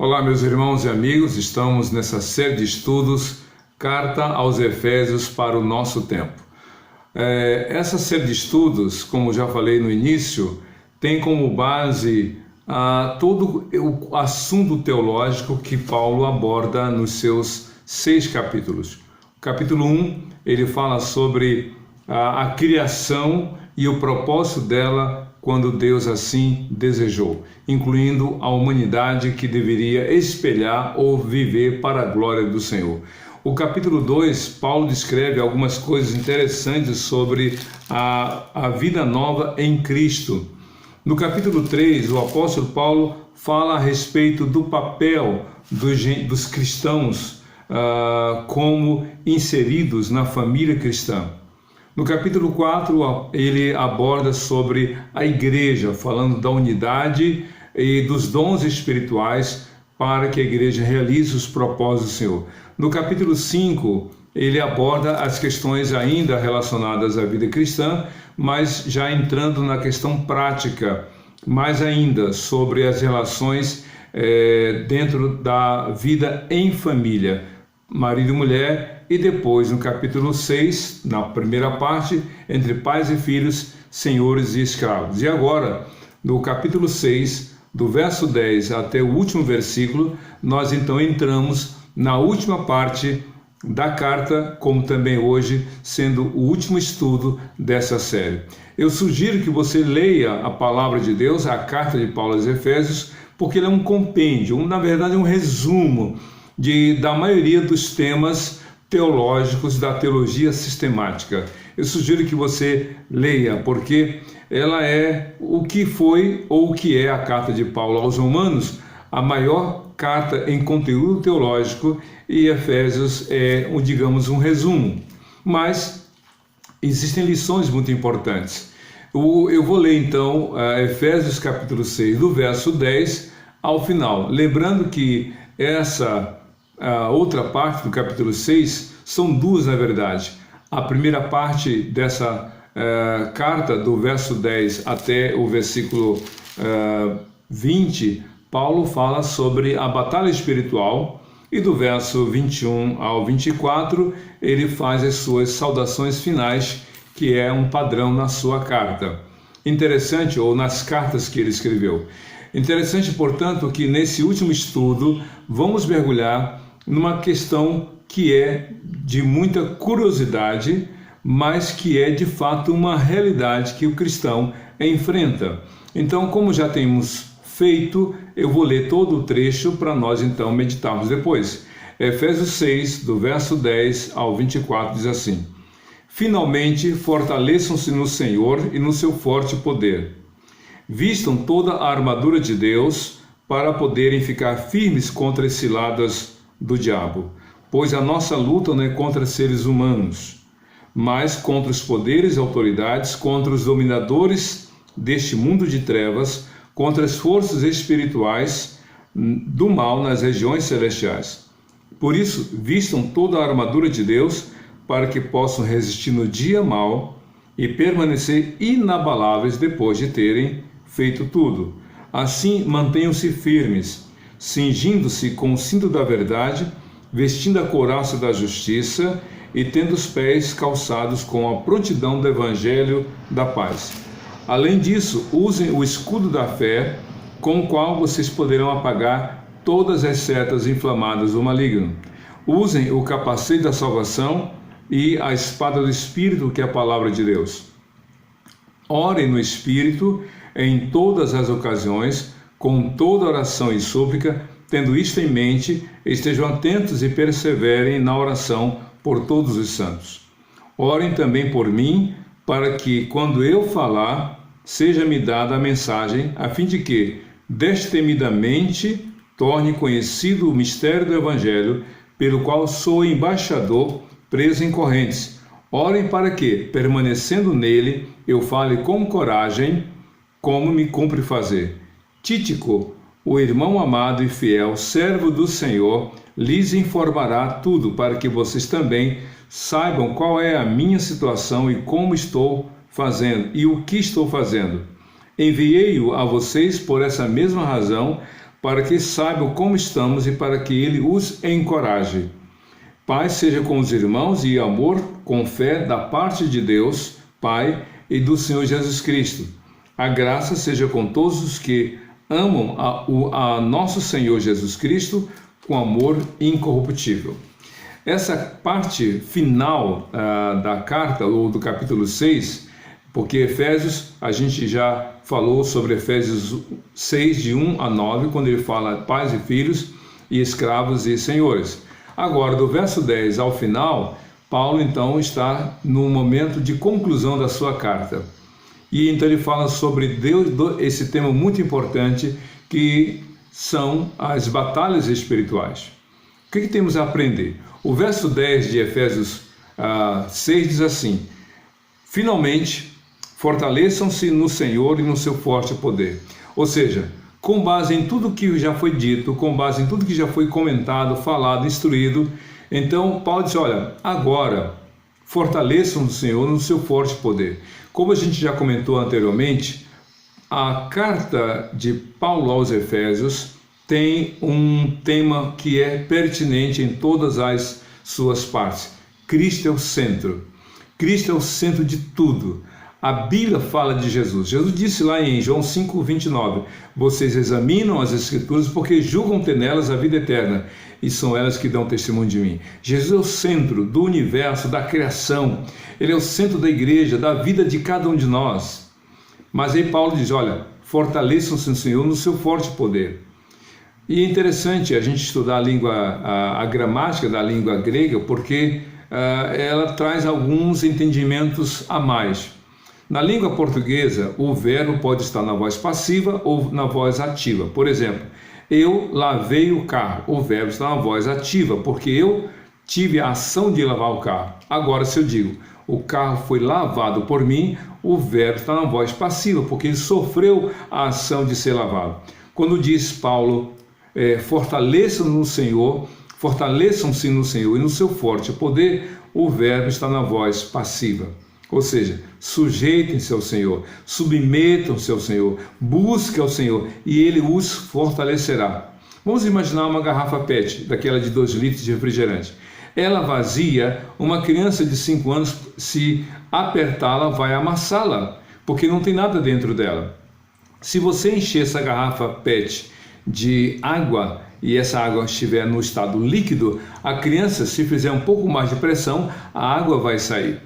Olá, meus irmãos e amigos, estamos nessa série de estudos, Carta aos Efésios para o nosso tempo. Essa série de estudos, como já falei no início, tem como base todo o assunto teológico que Paulo aborda nos seus 6 capítulos. O capítulo 1, ele fala sobre a criação e o propósito dela quando Deus assim desejou, incluindo a humanidade que deveria espelhar ou viver para a glória do Senhor. O capítulo 2, Paulo descreve algumas coisas interessantes sobre a vida nova em Cristo. No capítulo 3, o apóstolo Paulo fala a respeito do papel dos cristãos como inseridos na família cristã. No capítulo 4, ele aborda sobre a igreja, falando da unidade e dos dons espirituais para que a igreja realize os propósitos do Senhor. No capítulo 5, ele aborda as questões ainda relacionadas à vida cristã, mas já entrando na questão prática, mais ainda sobre as relações dentro da vida em família, marido e mulher. E depois, no capítulo 6, na primeira parte, entre pais e filhos, senhores e escravos. E agora, no capítulo 6, do verso 10 até o último versículo, nós então entramos na última parte da carta, como também hoje, sendo o último estudo dessa série. Eu sugiro que você leia a palavra de Deus, a carta de Paulo aos Efésios, porque ele é um compêndio, na verdade um resumo da maioria dos temas teológicos da teologia sistemática. Eu sugiro que você leia, porque ela é o que foi ou o que é a carta de Paulo aos Romanos, a maior carta em conteúdo teológico, e Efésios é, digamos, um resumo. Mas existem lições muito importantes. Eu vou ler então Efésios capítulo 6, do verso 10 ao final. Lembrando que a outra parte do capítulo 6 são duas, na verdade. A primeira parte dessa carta, do verso 10 até o versículo 20, Paulo fala sobre a batalha espiritual, e do verso 21 ao 24, ele faz as suas saudações finais, que é um padrão na sua carta. Interessante, ou nas cartas que ele escreveu. Interessante, portanto, que nesse último estudo vamos mergulhar numa questão que é de muita curiosidade, mas que é de fato uma realidade que o cristão enfrenta. Então, como já temos feito, eu vou ler todo o trecho para nós então meditarmos depois. Efésios 6, do verso 10 ao 24, diz assim: Finalmente, fortaleçam-se no Senhor e no seu forte poder. Vistam toda a armadura de Deus para poderem ficar firmes contra as ciladas do diabo, pois a nossa luta não é contra seres humanos, mas contra os poderes e autoridades, contra os dominadores deste mundo de trevas, contra as forças espirituais do mal nas regiões celestiais. Por isso, vistam toda a armadura de Deus para que possam resistir no dia mau e permanecer inabaláveis depois de terem feito tudo. Assim, mantenham-se firmes, cingindo-se com o cinto da verdade, vestindo a couraça da justiça e tendo os pés calçados com a prontidão do evangelho da paz. Além disso, usem o escudo da fé, com o qual vocês poderão apagar todas as setas inflamadas do maligno. Usem o capacete da salvação e a espada do Espírito, que é a palavra de Deus. Orem no Espírito em todas as ocasiões, com toda oração e súplica. Tendo isto em mente, estejam atentos e perseverem na oração por todos os santos. Orem também por mim, para que, quando eu falar, seja-me dada a mensagem, a fim de que, destemidamente, torne conhecido o mistério do Evangelho, pelo qual sou embaixador, preso em correntes. Orem para que, permanecendo nele, eu fale com coragem, como me cumpre fazer. Tíquico, o irmão amado e fiel, servo do Senhor, lhes informará tudo, para que vocês também saibam qual é a minha situação e como estou fazendo e o que estou fazendo. Enviei-o a vocês por essa mesma razão, para que saibam como estamos e para que ele os encoraje. Paz seja com os irmãos e amor com fé da parte de Deus, Pai, e do Senhor Jesus Cristo. A graça seja com todos os que amam a nosso Senhor Jesus Cristo com amor incorruptível. Essa parte final da carta, ou do capítulo 6, porque Efésios, a gente já falou sobre Efésios 6, de 1 a 9, quando ele fala pais e filhos, e escravos e senhores. Agora, do verso 10 ao final, Paulo então está no momento de conclusão da sua carta. E então ele fala sobre Deus, esse tema muito importante, que são as batalhas espirituais. O que temos a aprender? O verso 10 de Efésios 6 diz assim: finalmente, fortaleçam-se no Senhor e no seu forte poder. Ou seja, com base em tudo que já foi dito, com base em tudo que já foi comentado, falado, instruído, então Paulo diz, olha, agora fortaleçam o Senhor no seu forte poder. Como a gente já comentou anteriormente, a carta de Paulo aos Efésios tem um tema que é pertinente em todas as suas partes. Cristo é o centro. Cristo é o centro de tudo. A Bíblia fala de Jesus. Jesus disse lá em João 5:29, vocês examinam as Escrituras porque julgam ter nelas a vida eterna, e são elas que dão testemunho de mim. Jesus é o centro do universo, da criação. Ele é o centro da igreja, da vida de cada um de nós. Mas aí Paulo diz, olha, fortaleçam-se no Senhor no seu forte poder. E é interessante a gente estudar a gramática da língua grega, porque ela traz alguns entendimentos a mais. Na língua portuguesa, o verbo pode estar na voz passiva ou na voz ativa. Por exemplo, eu lavei o carro. O verbo está na voz ativa, porque eu tive a ação de lavar o carro. Agora, se eu digo, o carro foi lavado por mim, o verbo está na voz passiva, porque ele sofreu a ação de ser lavado. Quando diz Paulo, fortaleçam-se no Senhor e no seu forte poder, o verbo está na voz passiva. Ou seja, sujeitem-se ao Senhor, submetam-se ao Senhor, busquem ao Senhor e Ele os fortalecerá. Vamos imaginar uma garrafa PET, daquela de 2 litros de refrigerante. Ela vazia, uma criança de 5 anos, se apertá-la, vai amassá-la, porque não tem nada dentro dela. Se você encher essa garrafa PET de água e essa água estiver no estado líquido, a criança, se fizer um pouco mais de pressão, a água vai sair.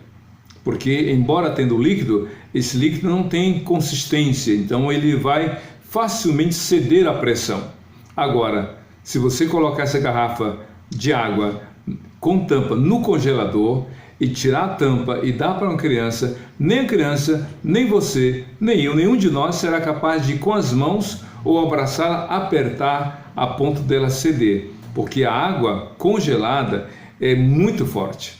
Porque, embora tendo líquido, esse líquido não tem consistência, então ele vai facilmente ceder à pressão. Agora, se você colocar essa garrafa de água com tampa no congelador e tirar a tampa e dar para uma criança, nem a criança, nem você, nem eu, nenhum de nós será capaz de, com as mãos ou abraçar, apertar a ponto dela ceder, porque a água congelada é muito forte.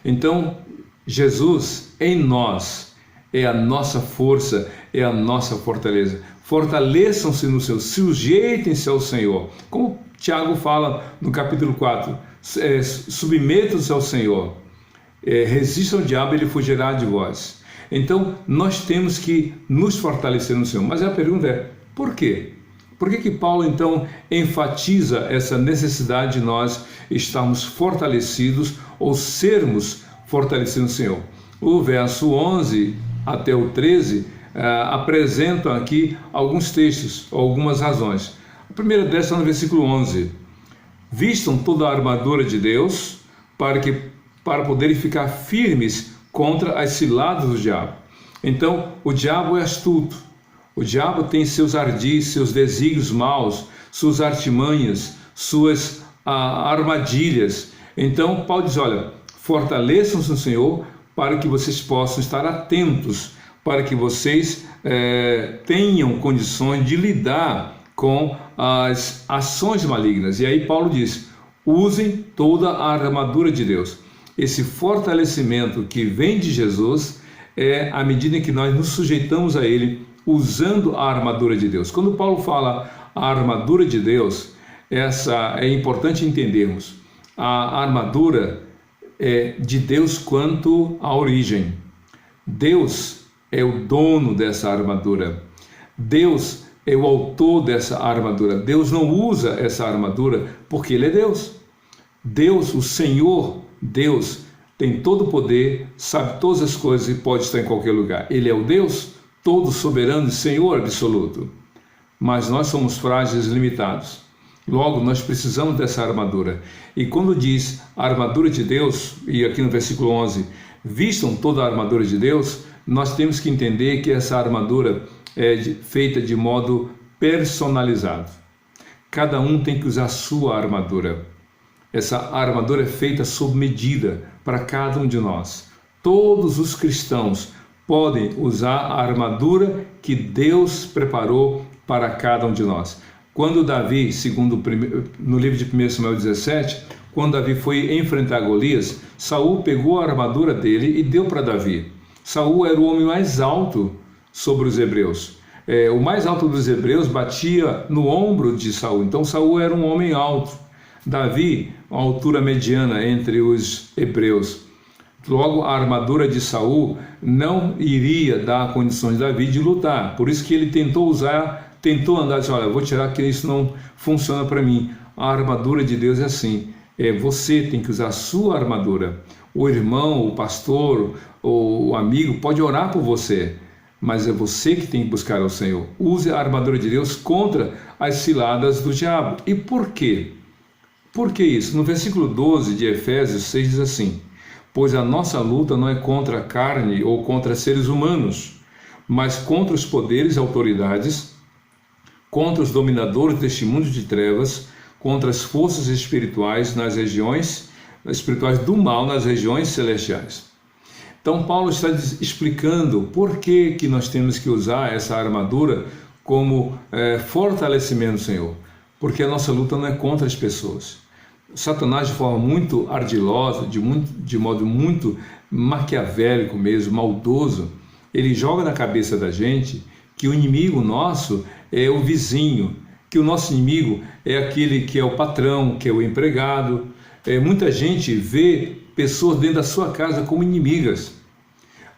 Então, Jesus em nós é a nossa força, é a nossa fortaleza. Fortaleçam-se no Senhor, sujeitem-se ao Senhor. Como Tiago fala no capítulo 4, submetam-se ao Senhor, resistam ao diabo, ele fugirá de vós. Então, nós temos que nos fortalecer no Senhor. Mas a pergunta é, por quê? Por que Paulo, então, enfatiza essa necessidade de nós estarmos fortalecidos ou sermos fortalecidos no Senhor? O verso 11 até o 13 apresentam aqui alguns textos, algumas razões. A primeira dessas está no versículo 11. Vistam toda a armadura de Deus para poderem ficar firmes contra as ciladas do diabo. Então, o diabo é astuto. O diabo tem seus ardis, seus desígnios maus, suas artimanhas, suas armadilhas. Então, Paulo diz, olha, fortaleçam-se no Senhor para que vocês possam estar atentos, para que vocês tenham condições de lidar com as ações malignas. E aí Paulo diz, usem toda a armadura de Deus. Esse fortalecimento que vem de Jesus é à medida em que nós nos sujeitamos a Ele, usando a armadura de Deus. Quando Paulo fala a armadura de Deus, essa é importante entendermos. A armadura é de Deus quanto à origem. Deus é o dono dessa armadura. Deus é o autor dessa armadura. Deus não usa essa armadura porque Ele é Deus. Deus, o Senhor, Deus, tem todo o poder, sabe todas as coisas e pode estar em qualquer lugar. Ele é o Deus todo soberano e Senhor absoluto. Mas nós somos frágeis e limitados. Logo, nós precisamos dessa armadura. E quando diz a armadura de Deus, e aqui no versículo 11, vistam toda a armadura de Deus, nós temos que entender que essa armadura é feita de modo personalizado. Cada um tem que usar a sua armadura. Essa armadura é feita sob medida para cada um de nós. Todos os cristãos podem usar a armadura que Deus preparou para cada um de nós. Quando Davi, no livro de 1 Samuel 17, quando Davi foi enfrentar Golias, Saul pegou a armadura dele e deu para Davi. Saul era o homem mais alto sobre os hebreus. O mais alto dos hebreus batia no ombro de Saul. Então Saul era um homem alto. Davi, uma altura mediana entre os hebreus. Logo, a armadura de Saul não iria dar condições de Davi de lutar. Por isso que ele tentou andar e disse, olha, eu vou tirar que isso não funciona para mim. A armadura de Deus é assim. Você tem que usar a sua armadura. O irmão, o pastor, o amigo pode orar por você, mas é você que tem que buscar ao Senhor. Use a armadura de Deus contra as ciladas do diabo. E por quê? Por que isso? No versículo 12 de Efésios 6 diz assim, pois a nossa luta não é contra a carne ou contra seres humanos, mas contra os poderes e autoridades, contra os dominadores deste mundo de trevas, contra as forças espirituais do mal nas regiões celestiais. Então Paulo está explicando por que nós temos que usar essa armadura como fortalecimento do Senhor. Porque a nossa luta não é contra as pessoas. Satanás, de forma muito ardilosa, de modo muito maquiavélico mesmo, maldoso, ele joga na cabeça da gente que o inimigo nosso é o vizinho, que o nosso inimigo é aquele que é o patrão, que é o empregado. Muita gente vê pessoas dentro da sua casa como inimigas.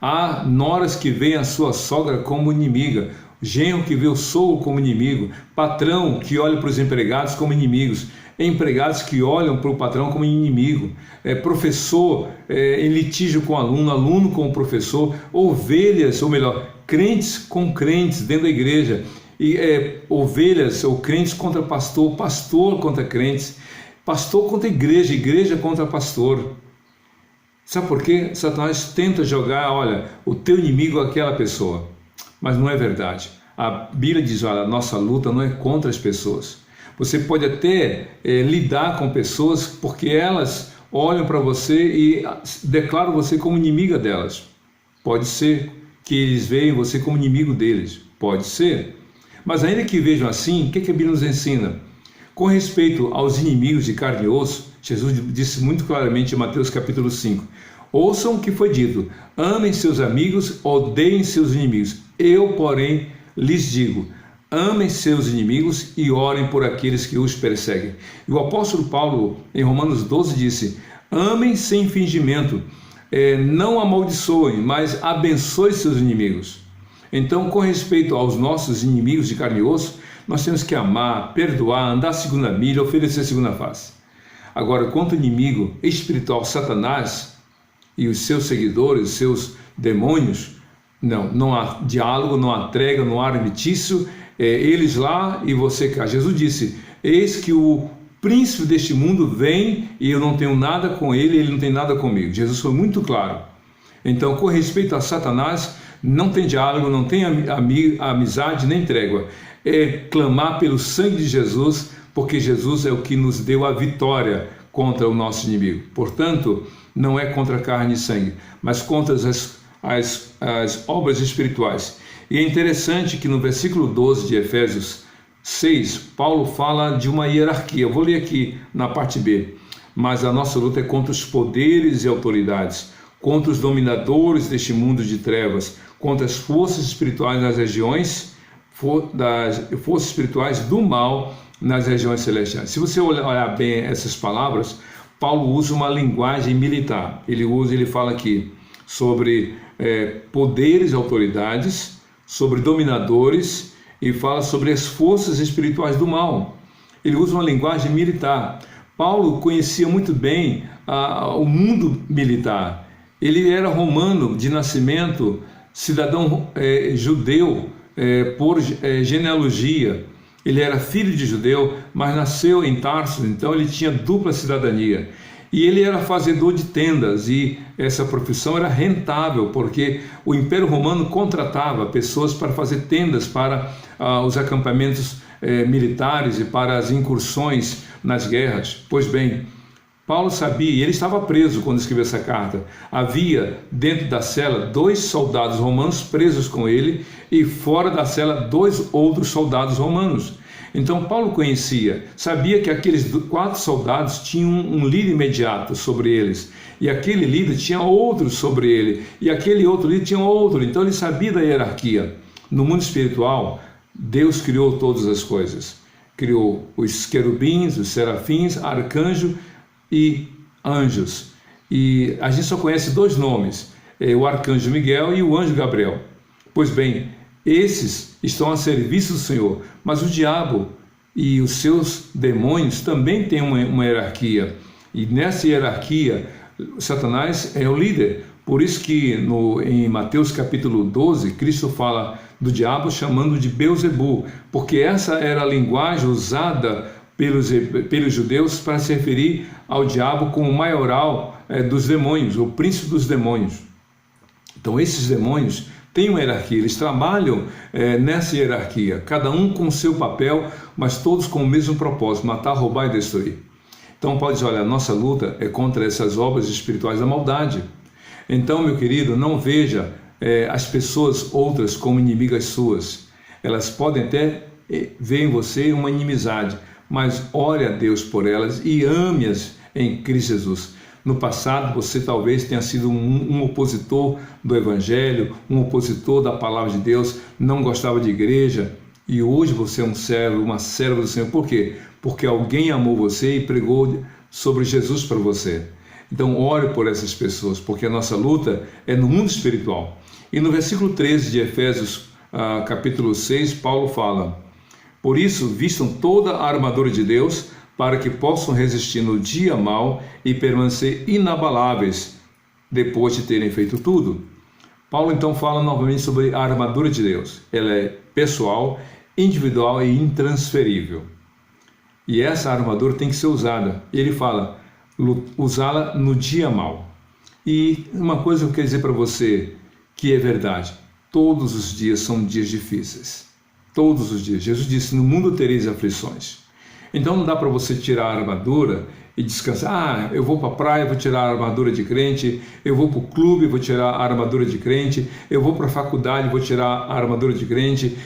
Há noras que veem a sua sogra como inimiga, genro que vê o sogro como inimigo, patrão que olha para os empregados como inimigos, empregados que olham para o patrão como inimigo, professor em litígio com aluno, aluno com o professor, ovelhas, ou melhor, crentes com crentes dentro da igreja, e ovelhas ou crentes contra pastor, pastor contra crentes, pastor contra igreja, igreja contra pastor. Sabe por quê? Satanás tenta jogar, olha, o teu inimigo é aquela pessoa, mas não é verdade. A Bíblia diz, olha, a nossa luta não é contra as pessoas. Você pode até lidar com pessoas porque elas olham para você e declaram você como inimiga delas. Pode ser que eles veem você como inimigo deles, pode ser. Mas ainda que vejam assim, o que a Bíblia nos ensina? Com respeito aos inimigos de carne e osso, Jesus disse muito claramente em Mateus capítulo 5, ouçam o que foi dito, amem seus amigos, odeiem seus inimigos. Eu, porém, lhes digo, amem seus inimigos e orem por aqueles que os perseguem. E o apóstolo Paulo, em Romanos 12, disse, amem sem fingimento, não amaldiçoem, mas abençoem seus inimigos. Então, com respeito aos nossos inimigos de carne e osso, nós temos que amar, perdoar, andar a segunda milha, oferecer a segunda face. Agora, quanto ao inimigo espiritual, Satanás e os seus seguidores, os seus demônios, não há diálogo, não há trégua, não há armistício, eles lá e você cá. Jesus disse, eis que o príncipe deste mundo vem e eu não tenho nada com ele, ele não tem nada comigo. Jesus foi muito claro. Então, com respeito a Satanás, não tem diálogo, não tem amizade nem trégua. É clamar pelo sangue de Jesus, porque Jesus é o que nos deu a vitória contra o nosso inimigo. Portanto, não é contra carne e sangue, mas contra as obras espirituais. E é interessante que no versículo 12 de Efésios 6, Paulo fala de uma hierarquia. Eu vou ler aqui na parte B. Mas a nossa luta é contra os poderes e autoridades, contra os dominadores deste mundo de trevas, contra as forças espirituais nas regiões, forças espirituais do mal nas regiões celestiais. Se você olhar bem essas palavras, Paulo usa uma linguagem militar. Ele fala aqui sobre poderes e autoridades, sobre dominadores e fala sobre as forças espirituais do mal. Ele usa uma linguagem militar. Paulo conhecia muito bem o mundo militar. Ele era romano de nascimento, cidadão judeu por genealogia. Ele era filho de judeu, mas nasceu em Tarso, então ele tinha dupla cidadania. E ele era fazedor de tendas, e essa profissão era rentável, porque o Império Romano contratava pessoas para fazer tendas para os acampamentos militares e para as incursões nas guerras. Pois bem, Paulo sabia, e ele estava preso quando escreveu essa carta. Havia dentro da cela 2 soldados romanos presos com ele, e fora da cela 2 outros soldados romanos. Então Paulo conhecia, sabia que aqueles 4 soldados tinham um líder imediato sobre eles, e aquele líder tinha outro sobre ele, e aquele outro líder tinha outro. Então ele sabia da hierarquia. No mundo espiritual, Deus criou todas as coisas. Criou os querubins, os serafins, arcanjo e anjos. E a gente só conhece 2 nomes, o arcanjo Miguel e o anjo Gabriel. Pois bem, esses estão a serviço do Senhor, mas o diabo e os seus demônios também têm uma hierarquia, e nessa hierarquia Satanás é o líder. Por isso que em Mateus capítulo 12, Cristo fala do diabo chamando de Beelzebul, porque essa era a linguagem usada pelos judeus para se referir ao diabo como o maioral dos demônios, o príncipe dos demônios. Então esses demônios têm uma hierarquia, eles trabalham nessa hierarquia, cada um com o seu papel, mas todos com o mesmo propósito: matar, roubar e destruir. Então pode dizer, olha, a nossa luta é contra essas obras espirituais da maldade. Então, meu querido, não veja as pessoas outras como inimigas suas. Elas podem até ver em você uma inimizade, mas ore a Deus por elas e ame-as em Cristo Jesus. No passado você talvez tenha sido um opositor do Evangelho, um opositor da Palavra de Deus, não gostava de igreja, e hoje você é um servo, uma serva do Senhor. Por quê? Porque alguém amou você e pregou sobre Jesus para você. Então ore por essas pessoas, porque a nossa luta é no mundo espiritual. E no versículo 13 de Efésios, capítulo 6, Paulo fala: por isso, vistam toda a armadura de Deus, para que possam resistir no dia mau e permanecer inabaláveis depois de terem feito tudo. Paulo então fala novamente sobre a armadura de Deus. Ela é pessoal, individual e intransferível. E essa armadura tem que ser usada. Ele fala, usá-la no dia mau. E uma coisa que eu quero dizer para você que é verdade: todos os dias são dias difíceis. Todos os dias. Jesus disse, no mundo tereis aflições. Então não dá para você tirar a armadura e descansar. Eu vou para a praia, vou tirar a armadura de crente. Eu vou para o clube, vou tirar a armadura de crente. Eu vou para a faculdade, vou tirar a armadura de crente.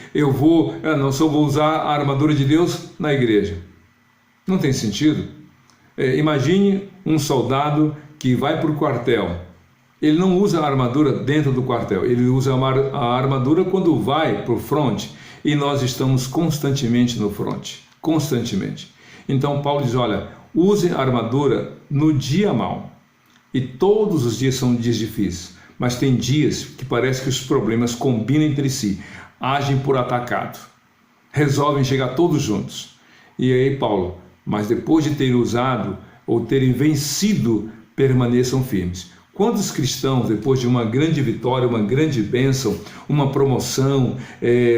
Só vou usar a armadura de Deus na igreja. Não tem sentido. Imagine um soldado que vai para o quartel. Ele não usa a armadura dentro do quartel. Ele usa a armadura quando vai para o fronte. E nós estamos constantemente no fronte. Constantemente. Então Paulo diz, olha, use a armadura no dia mau. E todos os dias são dias difíceis, mas tem dias que parece que os problemas combinam entre si, agem por atacado, resolvem chegar todos juntos. E aí Paulo, mas depois de ter usado ou terem vencido, permaneçam firmes. Quantos cristãos, depois de uma grande vitória, uma grande bênção, uma promoção,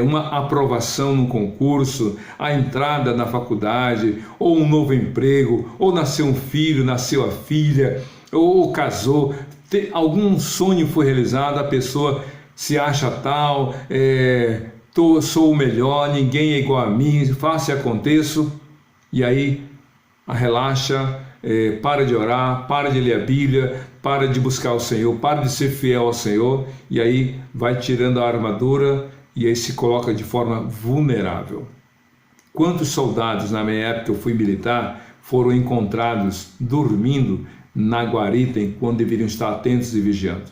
uma aprovação no concurso, a entrada na faculdade, ou um novo emprego, ou nasceu um filho, nasceu a filha, ou casou, algum sonho foi realizado, a pessoa se acha tal, sou o melhor, ninguém é igual a mim, faça e aconteça, e aí relaxa, para de orar, para de ler a Bíblia, para de buscar o Senhor, para de ser fiel ao Senhor, e aí vai tirando a armadura e aí se coloca de forma vulnerável. Quantos soldados, na minha época eu fui militar, foram encontrados dormindo na guarita quando deveriam estar atentos e vigiando?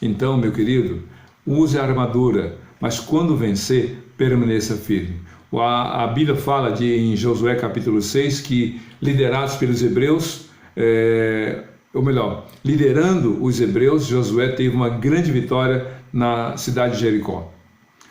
Então, meu querido, use a armadura, mas quando vencer, permaneça firme. A Bíblia fala em Josué capítulo 6 que, liderados pelos hebreus, liderando os hebreus, Josué teve uma grande vitória na cidade de Jericó.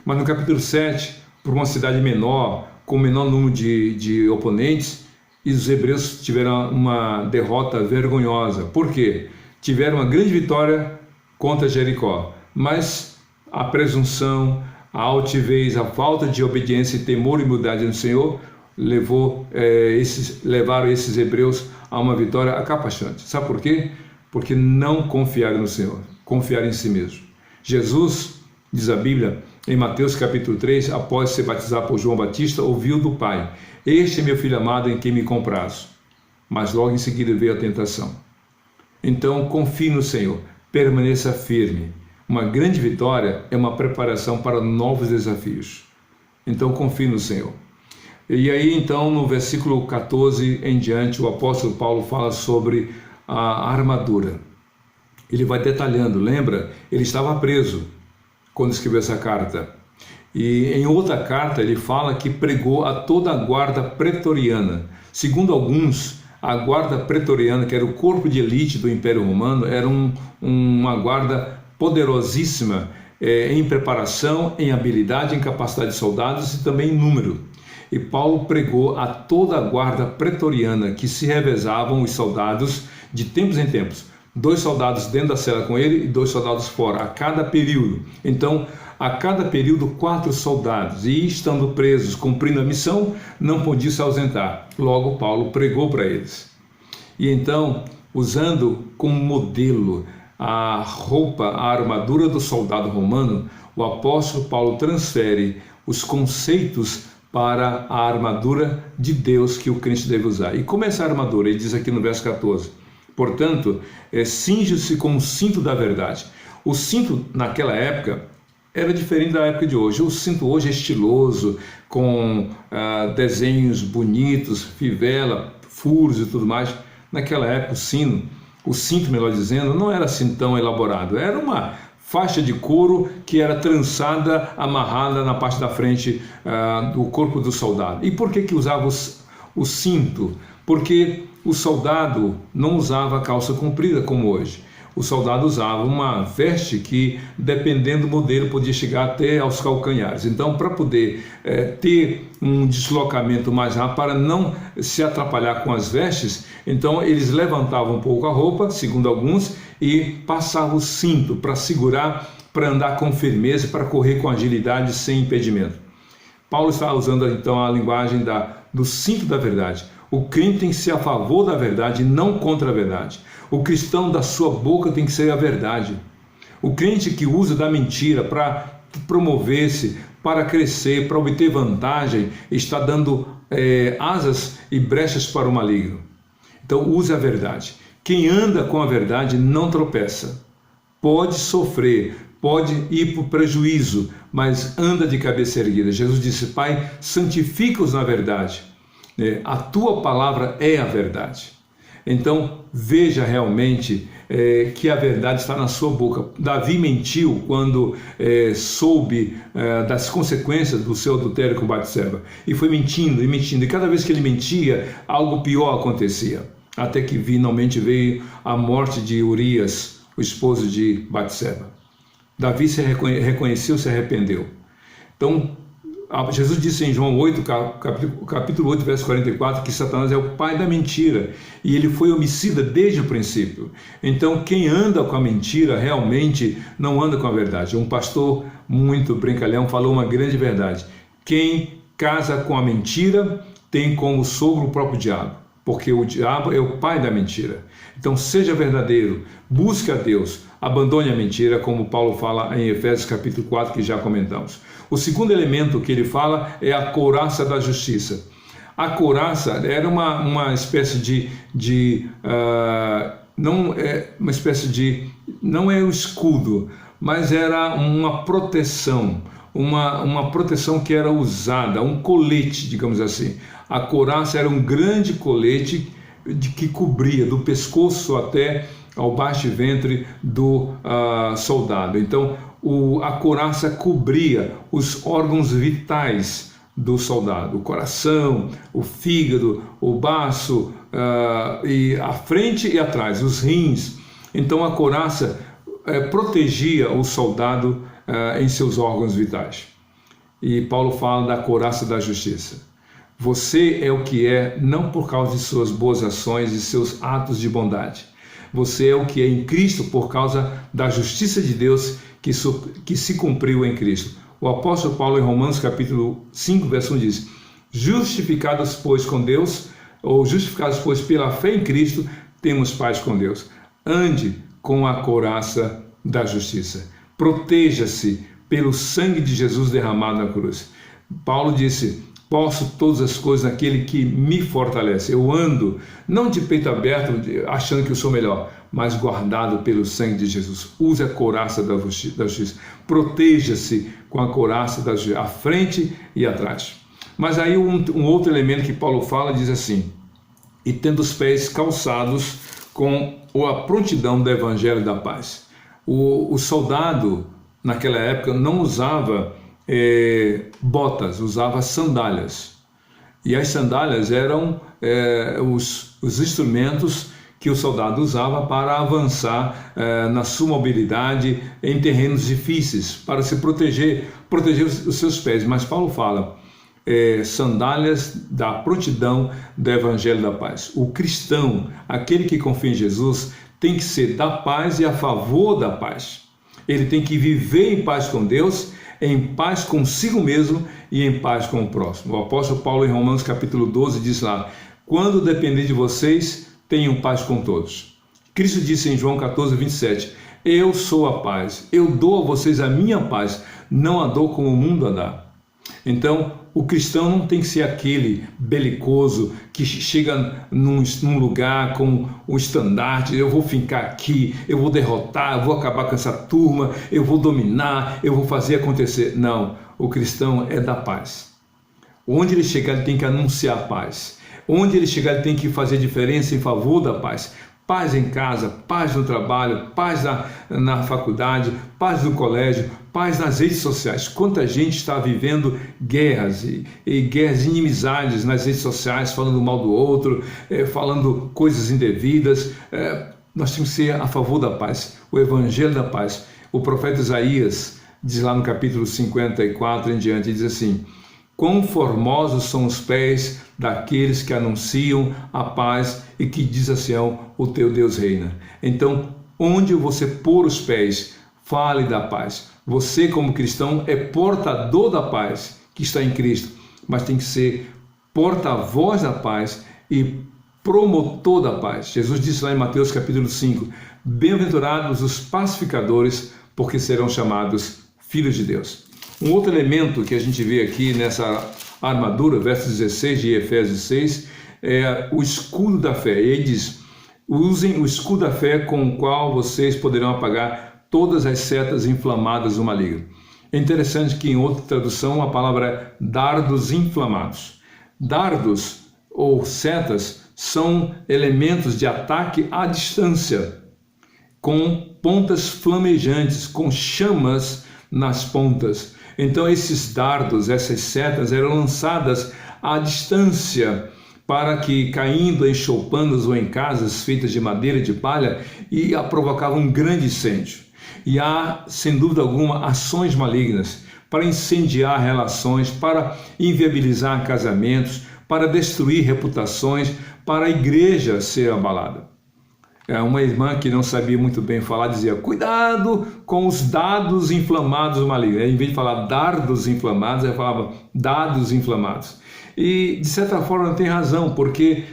Mas no capítulo 7, o por uma cidade menor, com menor número de oponentes, e os hebreus tiveram uma derrota vergonhosa. Por quê? Tiveram uma grande vitória contra Jericó, mas a presunção, a altivez, a falta de obediência, temor e humildade no Senhor levaram esses hebreus a uma vitória acapachante. Sabe por quê? Porque não confiaram no Senhor, confiaram em si mesmo. Jesus, diz a Bíblia, em Mateus capítulo 3, após ser batizado por João Batista, ouviu do Pai: "Este é meu filho amado em quem me comprazo." Mas logo em seguida veio a tentação. Então confie no Senhor, permaneça firme. Uma grande vitória é uma preparação para novos desafios. Então confie no Senhor. E aí então no versículo 14 em diante, o apóstolo Paulo fala sobre a armadura. Ele vai detalhando, lembra? Ele estava preso quando escreveu essa carta. E em outra carta ele fala que pregou a toda a guarda pretoriana. Segundo alguns, a guarda pretoriana, que era o corpo de elite do Império Romano, era uma guarda poderosíssima em preparação, em habilidade, em capacidade de soldados e também em número. E Paulo pregou a toda a guarda pretoriana, que se revezavam os soldados de tempos em tempos. 2 soldados dentro da cela com ele e 2 soldados fora, a cada período. Então, a cada período, 4 soldados. E estando presos, cumprindo a missão, não podiam se ausentar. Logo, Paulo pregou para eles. E então, usando como modelo a roupa, a armadura do soldado romano, o apóstolo Paulo transfere os conceitos para a armadura de Deus que o crente deve usar. E como é essa armadura? Ele diz aqui no verso 14: "Portanto, cinge-se com o cinto da verdade." O cinto naquela época era diferente da época de hoje. O cinto hoje é estiloso, com desenhos bonitos, fivela, furos e tudo mais. Naquela época o cinto, melhor dizendo, não era assim tão elaborado. Era uma faixa de couro que era trançada, amarrada na parte da frente do corpo do soldado. E por que usava o cinto? Porque o soldado não usava calça comprida como hoje. O soldado usava uma veste que, dependendo do modelo, podia chegar até aos calcanhares. Então, para poder ter um deslocamento mais rápido, para não se atrapalhar com as vestes, então eles levantavam um pouco a roupa, segundo alguns, e passavam o cinto para segurar, para andar com firmeza, para correr com agilidade, sem impedimento. Paulo está usando então a linguagem do cinto da verdade. O crente tem que ser a favor da verdade e não contra a verdade. O cristão, da sua boca tem que ser a verdade. O crente que usa da mentira para promover-se, para crescer, para obter vantagem, está dando asas e brechas para o maligno. Então use a verdade. Quem anda com a verdade não tropeça. Pode sofrer, pode ir para o prejuízo, mas anda de cabeça erguida. Jesus disse: "Pai, santifica-os na verdade. A tua palavra é a verdade." Então veja realmente que a verdade está na sua boca. Davi mentiu quando soube das consequências do seu adultério com Batseba, e foi mentindo e mentindo, e cada vez que ele mentia, algo pior acontecia, até que finalmente veio a morte de Urias, o esposo de Batseba. Davi se reconheceu, se arrependeu. Então Jesus disse em João 8, capítulo 8, verso 44, que Satanás é o pai da mentira, e ele foi homicida desde o princípio. Então quem anda com a mentira realmente não anda com a verdade. Um pastor muito brincalhão falou uma grande verdade: quem casa com a mentira tem como sogro o próprio diabo, porque o diabo é o pai da mentira. Então seja verdadeiro, busque a Deus, abandone a mentira, como Paulo fala em Efésios capítulo 4, que já comentamos. O segundo elemento que ele fala é a couraça da justiça. A couraça era uma espécie não é um escudo, mas era uma proteção, uma proteção que era usada, um colete, digamos assim. A couraça era um grande colete que cobria do pescoço até ao baixo ventre do soldado. Então a couraça cobria os órgãos vitais do soldado: o coração, o fígado, o baço, e a frente e atrás, os rins. Então a couraça protegia o soldado em seus órgãos vitais. E Paulo fala da couraça da justiça. Você é o que é não por causa de suas boas ações e seus atos de bondade. Você é o que é em Cristo por causa da justiça de Deus que se cumpriu em Cristo. O apóstolo Paulo, em Romanos capítulo 5, verso 1 diz: justificados, pois, com Deus, ou justificados, pois, pela fé em Cristo, temos paz com Deus. Ande com a couraça da justiça. Proteja-se pelo sangue de Jesus derramado na cruz. Paulo disse: posso todas as coisas naquele que me fortalece. Eu ando, não de peito aberto, achando que eu sou melhor, mas guardado pelo sangue de Jesus. Use a couraça da justiça. Proteja-se com a couraça da justiça, à frente e atrás. Mas aí um outro elemento que Paulo fala, diz assim: e tendo os pés calçados com a prontidão do evangelho da paz. O soldado, naquela época, não usava botas, usava sandálias. E as sandálias eram os instrumentos que o soldado usava para avançar na sua mobilidade em terrenos difíceis, para se proteger os seus pés. Mas Paulo fala, sandálias da prontidão do evangelho da paz. O cristão, aquele que confia em Jesus, tem que ser da paz e a favor da paz. Ele tem que viver em paz com Deus, em paz consigo mesmo e em paz com o próximo. O apóstolo Paulo, em Romanos capítulo 12, diz lá: quando depender de vocês, tenham paz com todos. Cristo disse em João 14, 27, eu sou a paz, eu dou a vocês a minha paz, não a dou como o mundo a dá. Então, o cristão não tem que ser aquele belicoso que chega num lugar com um estandarte: eu vou fincar aqui, eu vou derrotar, eu vou acabar com essa turma, eu vou dominar, eu vou fazer acontecer. Não, o cristão é da paz. Onde ele chegar, ele tem que anunciar a paz. Onde ele chegar, ele tem que fazer diferença em favor da paz. Paz em casa, paz no trabalho, paz na faculdade, paz no colégio, paz nas redes sociais. Quanta gente está vivendo guerras e guerras, inimizades nas redes sociais, falando mal do outro, falando coisas indevidas. Nós temos que ser a favor da paz, o evangelho da paz. O profeta Isaías diz lá no capítulo 54 em diante, diz assim: quão formosos são os pés daqueles que anunciam a paz e que diz a Sião, o teu Deus reina. Então, onde você pôr os pés, fale da paz. Você, como cristão, é portador da paz que está em Cristo, mas tem que ser porta-voz da paz e promotor da paz. Jesus disse lá em Mateus capítulo 5, bem-aventurados os pacificadores, porque serão chamados filhos de Deus. Um outro elemento que a gente vê aqui nessa armadura, verso 16 de Efésios 6, é o escudo da fé. E ele diz: usem o escudo da fé com o qual vocês poderão apagar todas as setas inflamadas do maligno. É interessante que em outra tradução a palavra é dardos inflamados. Dardos ou setas são elementos de ataque à distância, com pontas flamejantes, com chamas nas pontas. Então esses dardos, essas setas eram lançadas à distância para que, caindo em choupanas ou em casas feitas de madeira e de palha, provocavam um grande incêndio. E há, sem dúvida alguma, ações malignas para incendiar relações, para inviabilizar casamentos, para destruir reputações, para a igreja ser abalada. Uma irmã que não sabia muito bem falar dizia: cuidado com os dados inflamados malignos. Em vez de falar dardos inflamados, ela falava dados inflamados. E de certa forma ela tem razão, porque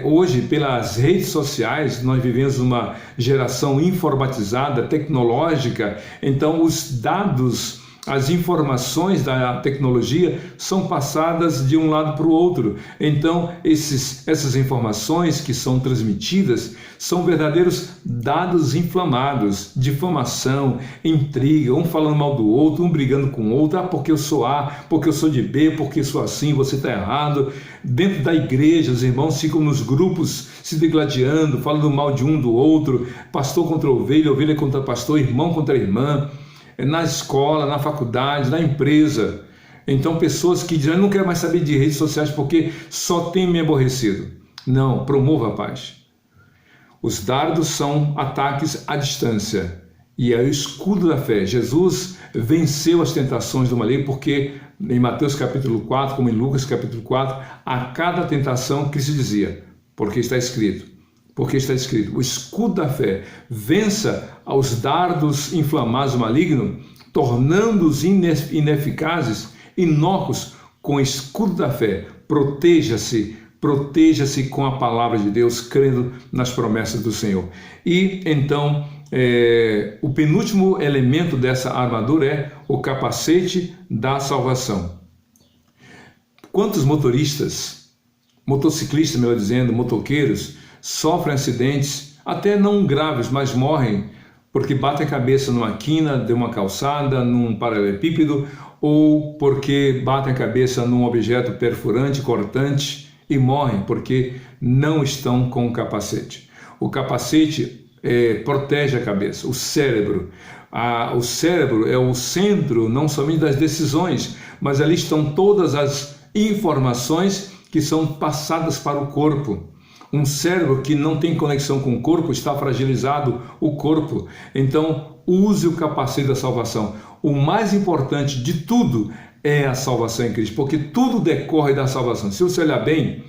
hoje, pelas redes sociais, nós vivemos uma geração informatizada, tecnológica. Então os dados, as informações da tecnologia são passadas de um lado para o outro. Então, essas informações que são transmitidas são verdadeiros dados inflamados, difamação, intriga, um falando mal do outro, um brigando com o outro, porque eu sou A, porque eu sou de B, porque eu sou assim, você está errado. Dentro da igreja, os irmãos ficam nos grupos se degladiando, falando mal de um do outro, pastor contra ovelha, ovelha contra pastor, irmão contra irmã. Na escola, na faculdade, na empresa. Então pessoas que dizem: eu não quero mais saber de redes sociais porque só tem me aborrecido. Não, promova a paz. Os dardos são ataques à distância e é o escudo da fé. Jesus venceu as tentações do maligno, porque em Mateus capítulo 4, como em Lucas capítulo 4, a cada tentação Cristo dizia, porque está escrito, o escudo da fé, vença aos dardos inflamados do maligno, tornando-os ineficazes, inócuos com o escudo da fé. Proteja-se com a palavra de Deus, crendo nas promessas do Senhor. E então, o penúltimo elemento dessa armadura é o capacete da salvação. Quantos motociclistas, melhor dizendo, motoqueiros, sofrem acidentes, até não graves, mas morrem porque batem a cabeça numa quina de uma calçada, num paralelepípedo, ou porque batem a cabeça num objeto perfurante, cortante, e morrem porque não estão com o capacete. O capacete protege a cabeça, o cérebro. O cérebro é o centro não somente das decisões, mas ali estão todas as informações que são passadas para o corpo. Um cérebro que não tem conexão com o corpo, está fragilizado o corpo. Então, use o capacete da salvação. O mais importante de tudo é a salvação em Cristo, porque tudo decorre da salvação. Se você olhar bem,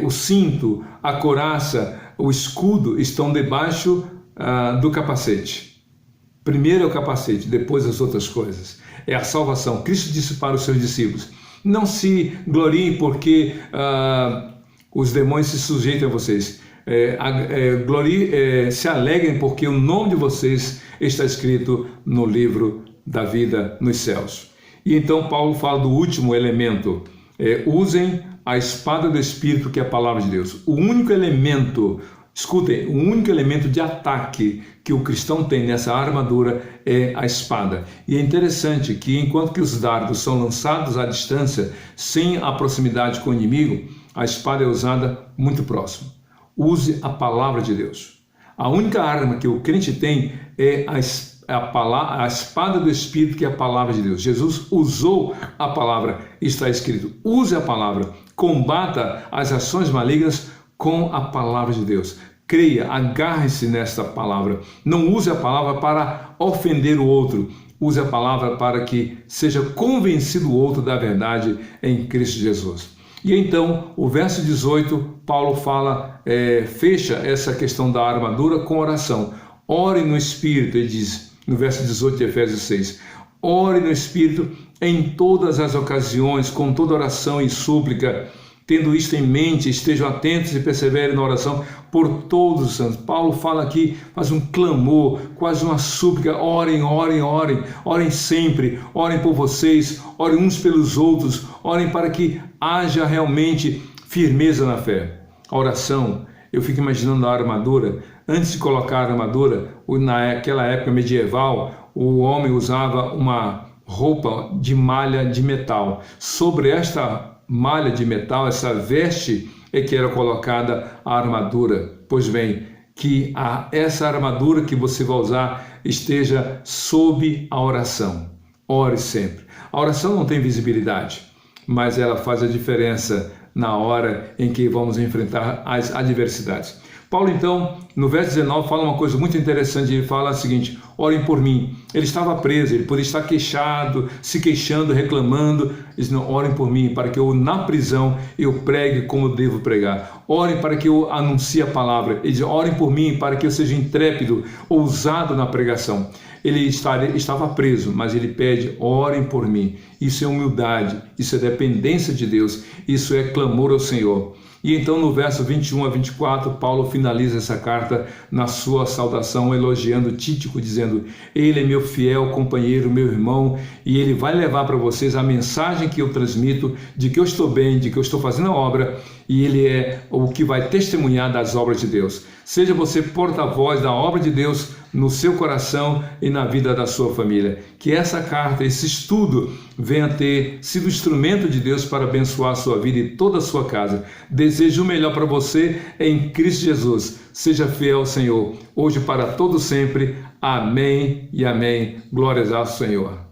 o cinto, a couraça, o escudo estão debaixo do capacete. Primeiro é o capacete, depois as outras coisas. É a salvação. Cristo disse para os seus discípulos: não se gloriem porque os demônios se sujeitam a vocês. Se alegrem porque o nome de vocês está escrito no livro da vida nos céus. E então Paulo fala do último elemento. Usem a espada do Espírito, que é a palavra de Deus. O único elemento, escutem, o único elemento de ataque que o cristão tem nessa armadura é a espada. E é interessante que enquanto que os dardos são lançados à distância, sem a proximidade com o inimigo, a espada é usada muito próximo. Use a palavra de Deus. A única arma que o crente tem é a espada do Espírito, que é a palavra de Deus. Jesus usou a palavra, está escrito. Use a palavra, combata as ações malignas com a palavra de Deus. Creia, agarre-se nesta palavra. Não use a palavra para ofender o outro. Use a palavra para que seja convencido o outro da verdade em Cristo Jesus. E então, o verso 18, Paulo fecha essa questão da armadura com oração. Ore no Espírito, ele diz, no verso 18 de Efésios 6, ore no Espírito em todas as ocasiões, com toda oração e súplica. Tendo isto em mente, estejam atentos e perseverem na oração por todos os santos. Paulo fala aqui, faz um clamor, quase uma súplica: orem, orem, orem, orem sempre, orem por vocês, orem uns pelos outros, orem para que haja realmente firmeza na fé. A oração, eu fico imaginando a armadura. Antes de colocar a armadura, naquela época medieval, o homem usava uma roupa de malha de metal. Sobre esta malha de metal, essa veste, é que era colocada a armadura. Pois bem, que essa armadura que você vai usar esteja sob a oração. Ore sempre. A oração não tem visibilidade, mas ela faz a diferença na hora em que vamos enfrentar as adversidades. Paulo, então, no verso 19, fala uma coisa muito interessante. Ele fala o seguinte: orem por mim. Ele estava preso, ele poderia estar se queixando, reclamando. Ele diz: não, orem por mim, para que eu, na prisão, eu pregue como eu devo pregar. Orem para que eu anuncie a palavra. Ele diz: orem por mim, para que eu seja intrépido, ousado na pregação. Ele estava preso, mas ele pede: orem por mim. Isso é humildade, isso é dependência de Deus, isso é clamor ao Senhor. E então no verso 21 a 24, Paulo finaliza essa carta na sua saudação, elogiando Tíquico, dizendo: ele é meu fiel companheiro, meu irmão, e ele vai levar para vocês a mensagem que eu transmito, de que eu estou bem, de que eu estou fazendo a obra, e ele é o que vai testemunhar das obras de Deus. Seja você porta-voz da obra de Deus no seu coração e na vida da sua família. Que essa carta, esse estudo, venha ter sido instrumento de Deus para abençoar a sua vida e toda a sua casa. Desejo o melhor para você em Cristo Jesus. Seja fiel ao Senhor, hoje para todo sempre. Amém e amém. Glórias ao Senhor.